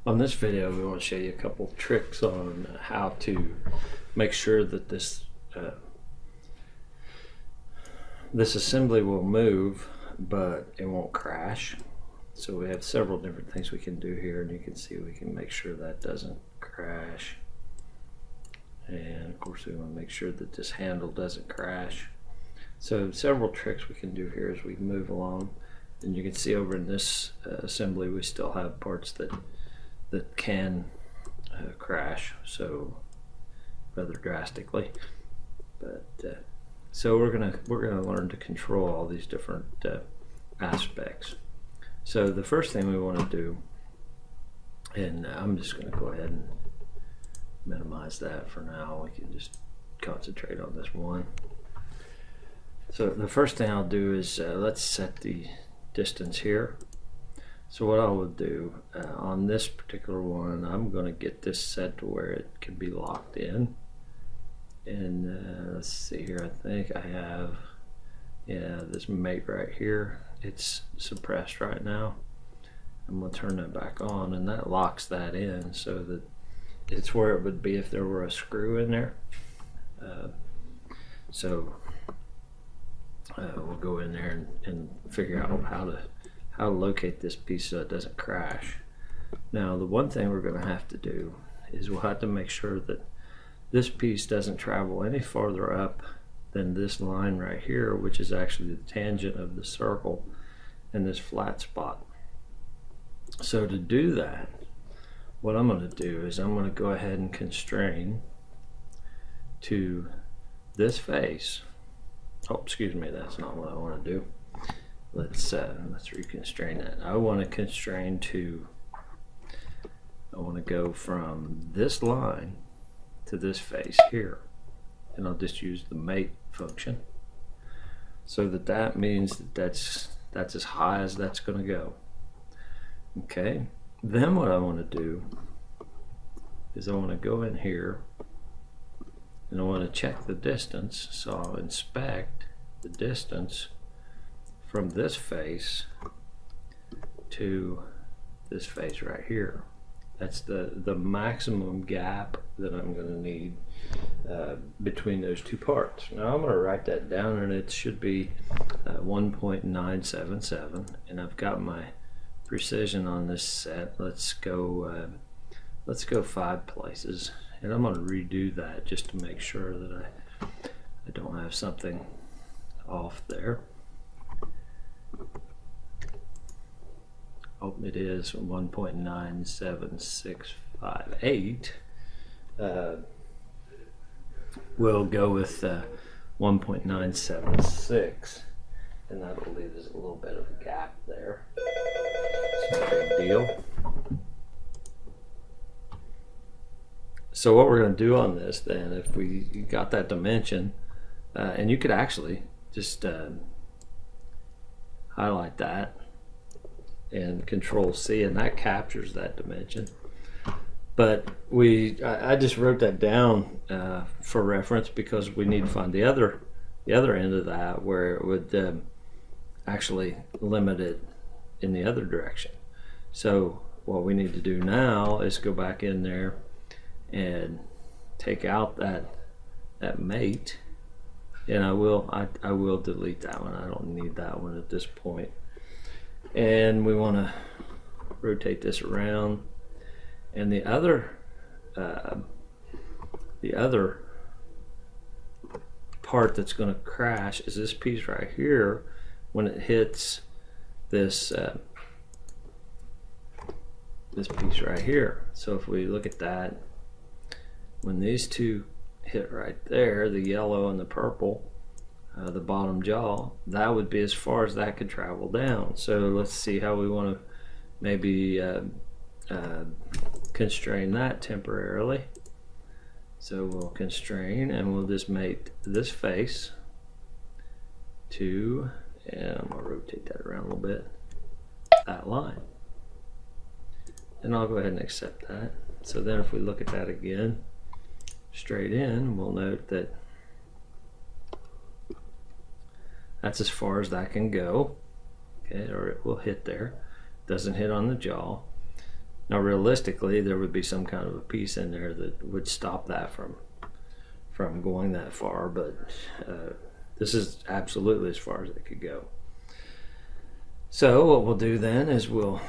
On this video, we want to show you a couple of tricks on how to make sure that this assembly will move, but it won't crash. So we have several different things we can do here, and you can see we can make sure that doesn't crash. And of course, we want to make sure that this handle doesn't crash. So several tricks we can do here as we move along. And you can see over in this assembly, we still have parts that can crash, so rather drastically. But so we're gonna learn to control all these different aspects. So the first thing we want to do, and I'm just going to go ahead and minimize that for now. We can just concentrate on this one. So the first thing I'll do is let's set the distance here. So what I will do on this particular one, I'm going to get this set to where it can be locked in. And let's see here, I think I have, yeah, this mate right here. It's suppressed right now. I'm going to turn that back on, and that locks that in so that it's where it would be if there were a screw in there. We'll go in there and figure out how to locate this piece so it doesn't crash. Now, the one thing we're going to have to do is we'll have to make sure that this piece doesn't travel any farther up than this line right here, which is actually the tangent of the circle and this flat spot. So to do that, what I'm going to do is I'm going to go ahead and constrain to this face. Oh, excuse me, that's not what I want to do. Let's reconstrain that. I want to constrain to, I want to go from this line to this face here, and I'll just use the mate function, so that means that's as high as that's going to go. Okay, then what I want to do is I want to go in here and I want to check the distance. So I'll inspect the distance from this face to this face right here. That's the maximum gap that I'm going to need between those two parts. Now I'm going to write that down, and it should be 1.977, and I've got my precision on this set. Let's go 5 places, and I'm going to redo that just to make sure that I don't have something off there. Oh, it is 1.97658. We'll go with 1.976, and that'll leave us a little bit of a gap there. It's no big deal. So what we're going to do on this then, if we got that dimension, and you could actually just highlight that and Control C, and that captures that dimension. But I just wrote that down for reference, because we need to find the other end of that where it would actually limit it in the other direction. So what we need to do now is go back in there and take out that mate, and I will delete that one. I don't need that one at this point. And we want to rotate this around, and the other part that's going to crash is this piece right here when it hits this this piece right here. So if we look at that, when these two hit right there, the yellow and the purple, the bottom jaw, that would be as far as that could travel down. So let's see how we want to maybe constrain that temporarily. So we'll constrain, and we'll just make this face to, and I'm going to rotate that around a little bit, that line. And I'll go ahead and accept that. So then if we look at that again, straight in, we'll note that that's as far as that can go. Okay, or it will hit there. Doesn't hit on the jaw. Now realistically, there would be some kind of a piece in there that would stop that from going that far, but this is absolutely as far as it could go. So what we'll do then is we'll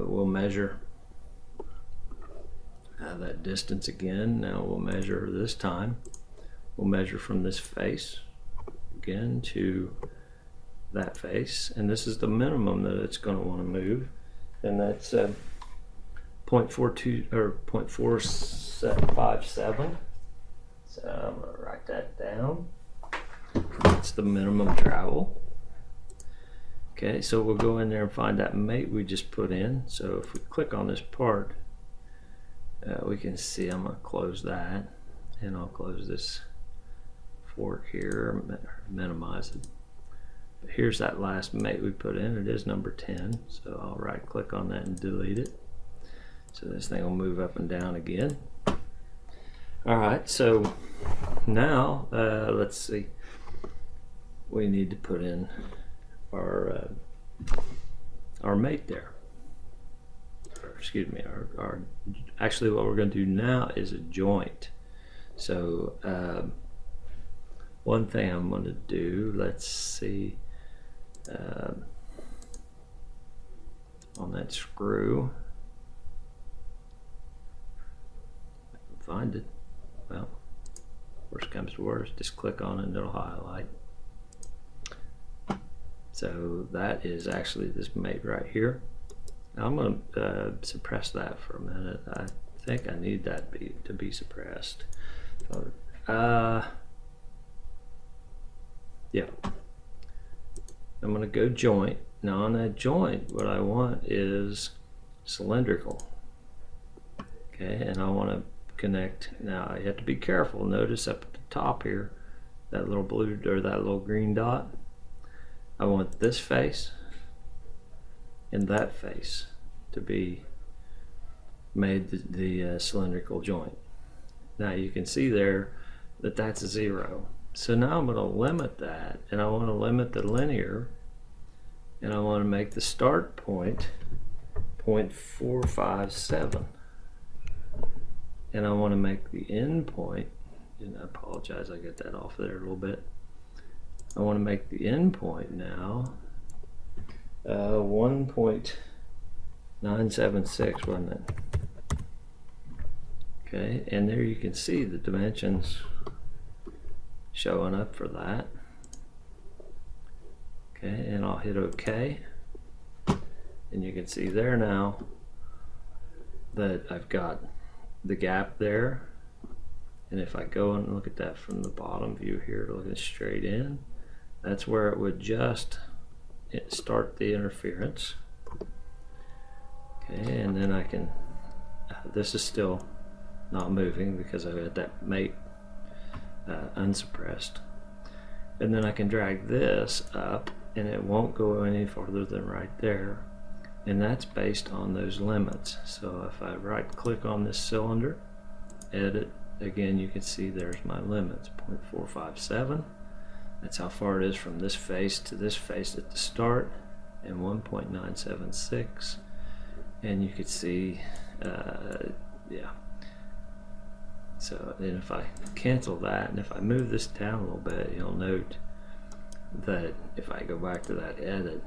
measure that distance again. Now we'll measure this time. We'll measure from this face again to that face, and this is the minimum that it's going to want to move, and that's 0.42 or 0.457. So I'm going to write that down. That's the minimum travel. Okay, so we'll go in there and find that mate we just put in. So if we click on this part, we can see I'm going to close that, and I'll close this fork here, minimize it. But here's that last mate we put in. It is number 10, so I'll right click on that and delete it. So this thing will move up and down again. Alright, so now let's see. We need to put in our mate there. Or, excuse me, our actually what we're going to do now is a joint. So one thing I'm going to do, let's see, on that screw, I can find it. Well, worst comes to worst, just click on it and it'll highlight. So that is actually this mate right here. Now I'm going to suppress that for a minute. I think I need that to be suppressed. So, yeah. I'm going to go joint. Now on that joint, what I want is cylindrical. Okay, and I want to connect. Now I have to be careful. Notice up at the top here, that little blue or that little green dot. I want this face and that face to be made the cylindrical joint. Now you can see there that that's a 0. So now I'm going to limit that, and I want to limit the linear, and I want to make the start point 0.457, and I want to make the end point, and I apologize, I get that off there a little bit. I want to make the end point now 1.976, wasn't it? Okay, and there you can see the dimensions showing up for that. Okay, and I'll hit OK, and you can see there now that I've got the gap there, and if I go and look at that from the bottom view here, looking straight in, that's where it would just start the interference. Okay, and then I can, this is still not moving because I've got that mate unsuppressed, and then I can drag this up and it won't go any farther than right there, and that's based on those limits. So if I right click on this cylinder, edit, again you can see there's my limits, 0.457. That's how far it is from this face to this face at the start, and 1.976, and you can see yeah. So then if I cancel that, and if I move this down a little bit, you'll note that if I go back to that edit,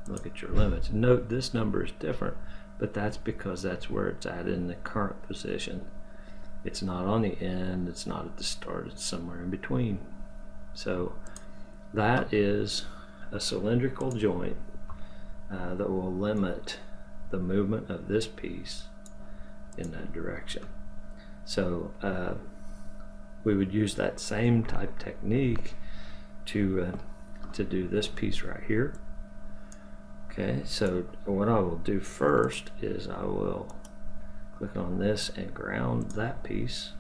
look at your limits, note this number is different, but that's because that's where it's at in the current position. It's not on the end, it's not at the start, it's somewhere in between. So that is a cylindrical joint that will limit the movement of this piece in that direction. So we would use that same type technique to do this piece right here. Okay, so what I will do first is I will click on this and ground that piece.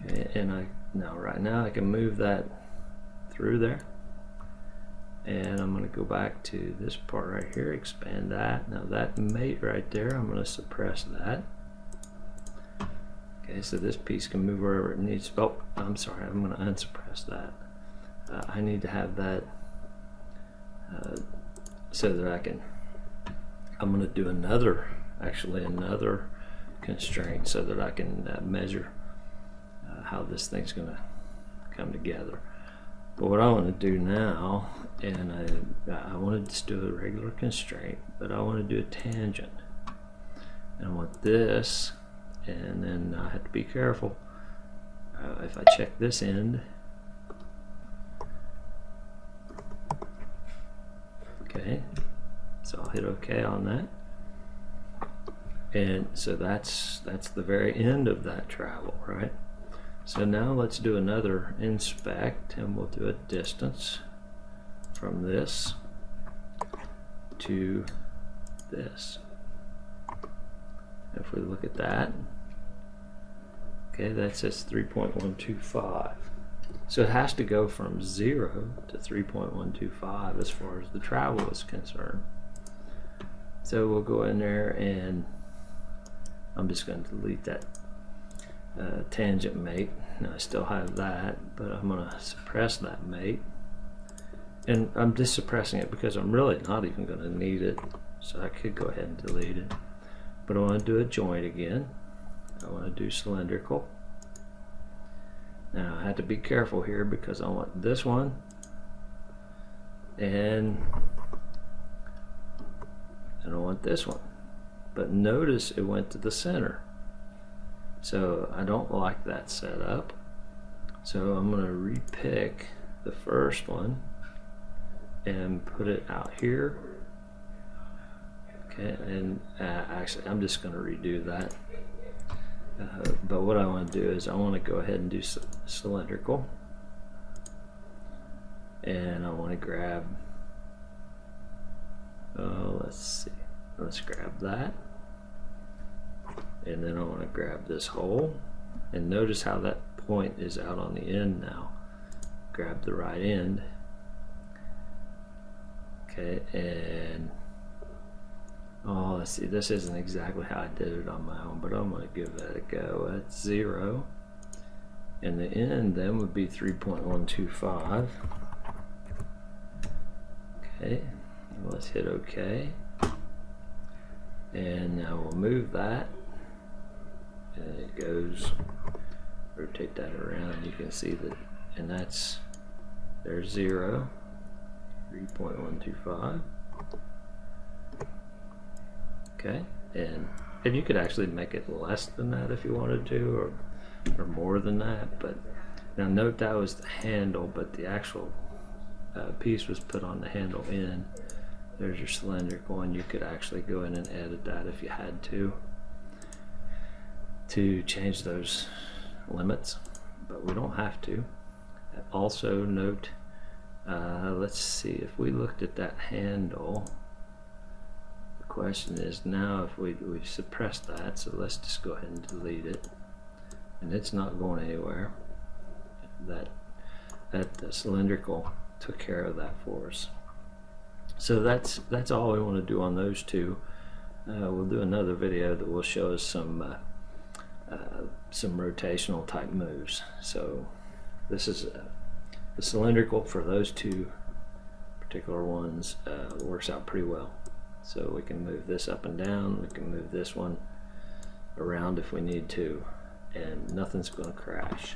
Okay, and right now I can move that through there, and I'm going to go back to this part right here, expand that. Now that mate right there, I'm going to suppress that. Okay, so this piece can move wherever it needs. Oh, I'm sorry, I'm going to unsuppress that. I need to have that so that I I'm going to do another constraint so that I can measure how this thing's going to come together. But what I want to do now, and I want to just do a regular constraint, but I want to do a tangent. And I want this, and then I have to be careful. If I check this end, okay, so I'll hit OK on that. And so that's the very end of that travel, right? So now let's do another inspect, and we'll do a distance from this to this. If we look at that, okay, that says 3.125. So it has to go from 0 to 3.125 as far as the travel is concerned. So we'll go in there, and I'm just going to delete that tangent mate. Now I still have that, but I'm going to suppress that mate. And I'm just suppressing it because I'm really not even going to need it, so I could go ahead and delete it. But I want to do a joint again. I want to do cylindrical. Now I have to be careful here because I want this one and I want this one. But notice it went to the center. So I don't like that setup. So I'm going to repick the first one and put it out here. Okay, and actually I'm just going to redo that. But what I want to do is I want to go ahead and do cylindrical. And I want to grab, let's grab that. And then I want to grab this hole, and notice how that point is out on the end now. Grab the right end. Okay, and let's see, this isn't exactly how I did it on my own, but I'm going to give that a go. That's 0, and the end then would be 3.125. Okay, let's hit OK, and now we'll move that. And it goes, rotate that around, you can see that, and there's 0, 3.125. Okay, and you could actually make it less than that if you wanted to, or more than that. But now note that was the handle, but the actual piece was put on the handle end. There's your cylindrical, and you could actually go in and edit that if you had to change those limits, but we don't have to. Also note, let's see, if we looked at that handle, the question is now if we've suppressed that, so let's just go ahead and delete it, and it's not going anywhere. That cylindrical took care of that for us. So that's all we want to do on those two. We'll do another video that will show us some rotational type moves. So this is the cylindrical for those two particular ones works out pretty well. So we can move this up and down, we can move this one around if we need to, and nothing's going to crash.